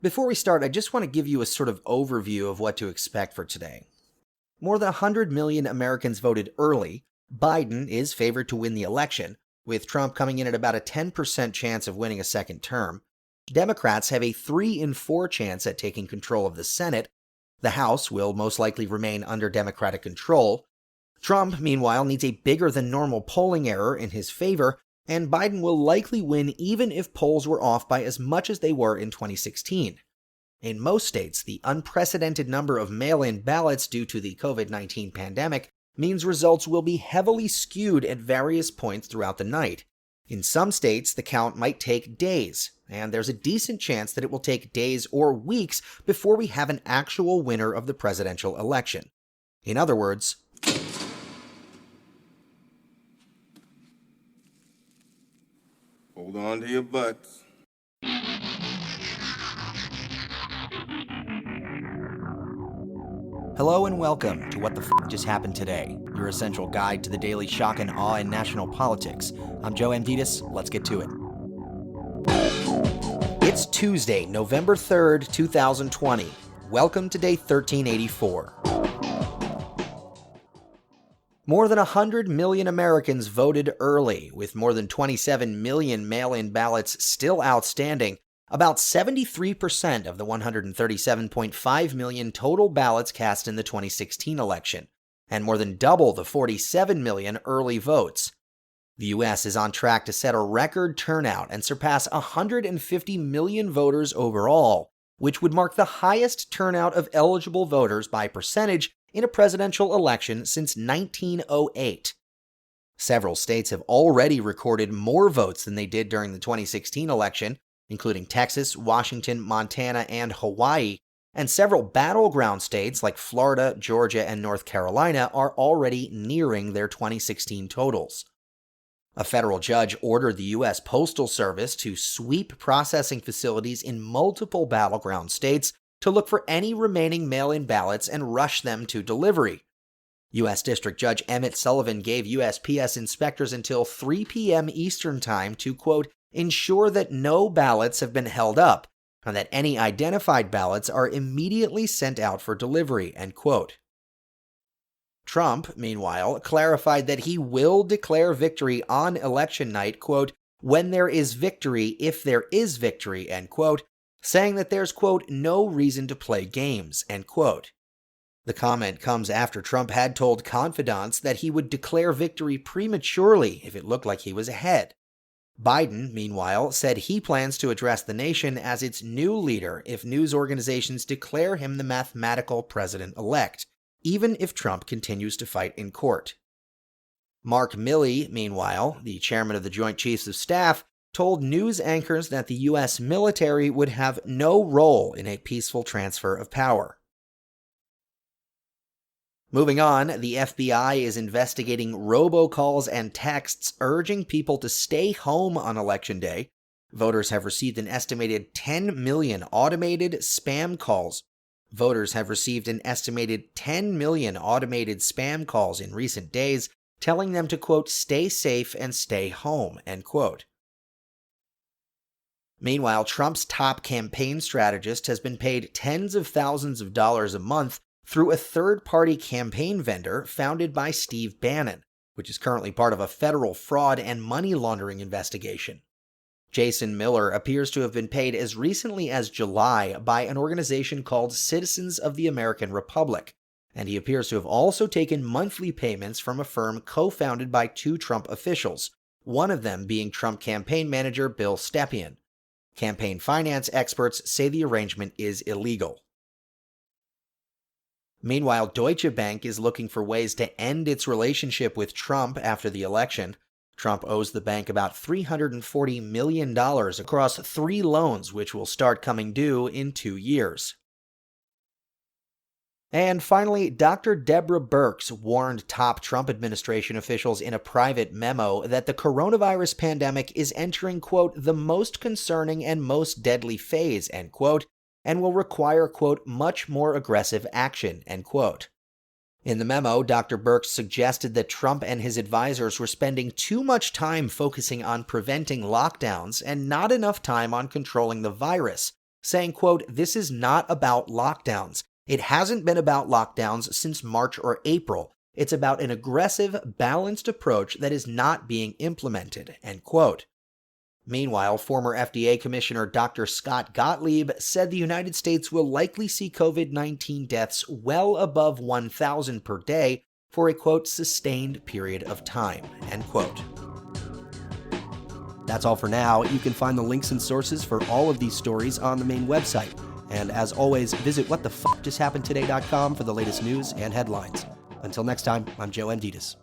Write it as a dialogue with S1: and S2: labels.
S1: Before we start, I just want to give you a sort of overview of what to expect for today. More than 100 million Americans voted early. Biden is favored to win the election, with Trump coming in at about a 10% chance of winning a second term. Democrats have a 3 in 4 chance at taking control of the Senate. The House will most likely remain under Democratic control. Trump, meanwhile, needs a bigger than normal polling error in his favor, and Biden will likely win even if polls were off by as much as they were in 2016. In most states, the unprecedented number of mail-in ballots due to the COVID-19 pandemic means results will be heavily skewed at various points throughout the night. In some states, the count might take days, and there's a decent chance that it will take days or weeks before we have an actual winner of the presidential election. In other words,
S2: hold on to your butts.
S1: hello and welcome to What the Just Happened Today, your essential guide to the daily shock and awe in national politics. I'm Joe Anvitas. Let's get to it. It's Tuesday, November 3rd, 2020. Welcome to day 1384. More than 100 million Americans voted early, with more than 27 million mail-in ballots still outstanding. About 73% of the 137.5 million total ballots cast in the 2016 election, and more than double the 47 million early votes. The U.S. is on track to set a record turnout and surpass 150 million voters overall, which would mark the highest turnout of eligible voters by percentage in a presidential election since 1908. Several states have already recorded more votes than they did during the 2016 election, including Texas, Washington, Montana, and Hawaii, and several battleground states like Florida, Georgia, and North Carolina are already nearing their 2016 totals. A federal judge ordered the U.S. Postal Service to sweep processing facilities in multiple battleground states to look for any remaining mail-in ballots and rush them to delivery. U.S. District Judge Emmett Sullivan gave USPS inspectors until 3 p.m. Eastern Time to, quote, ensure that no ballots have been held up and that any identified ballots are immediately sent out for delivery, end quote. Trump, meanwhile, clarified that he will declare victory on election night, quote, when there is victory, if there is victory, end quote, saying that there's, quote, no reason to play games, end quote. The comment comes after Trump had told confidants that he would declare victory prematurely if it looked like he was ahead. Biden, meanwhile, said he plans to address the nation as its new leader if news organizations declare him the mathematical president-elect, even if Trump continues to fight in court. Mark Milley, meanwhile, the chairman of the Joint Chiefs of Staff, told news anchors that the U.S. military would have no role in a peaceful transfer of power. Moving on, the FBI is investigating robocalls and texts urging people to stay home on Election Day. Voters have received an estimated 10 million automated spam calls. In recent days, telling them to, quote, stay safe and stay home, end quote. Meanwhile, Trump's top campaign strategist has been paid tens of thousands of dollars a month through a third-party campaign vendor founded by Steve Bannon, which is currently part of a federal fraud and money laundering investigation. Jason Miller appears to have been paid as recently as July by an organization called Citizens of the American Republic, and he appears to have also taken monthly payments from a firm co-founded by 2 Trump officials, one of them being Trump campaign manager Bill Stepien. Campaign finance experts say the arrangement is illegal. Meanwhile, Deutsche Bank is looking for ways to end its relationship with Trump after the election. Trump owes the bank about $340 million across 3 loans, which will start coming due in 2 years. And finally, Dr. Deborah Birx warned top Trump administration officials in a private memo that the coronavirus pandemic is entering, quote, the most concerning and most deadly phase, end quote, and will require, quote, much more aggressive action, end quote. In the memo, Dr. Birx suggested that Trump and his advisors were spending too much time focusing on preventing lockdowns and not enough time on controlling the virus, saying, quote, "This is not about lockdowns. It hasn't been about lockdowns since March or April. It's about an aggressive, balanced approach that is not being implemented," end quote. Meanwhile, former FDA Commissioner Dr. Scott Gottlieb said the United States will likely see COVID-19 deaths well above 1,000 per day for a, quote, "sustained period of time," end quote. That's all for now. You can find the links and sources for all of these stories on the main website. And as always, visit whatthefjusthappenedtoday.com for the latest news and headlines. Until next time, I'm Joe Enditas.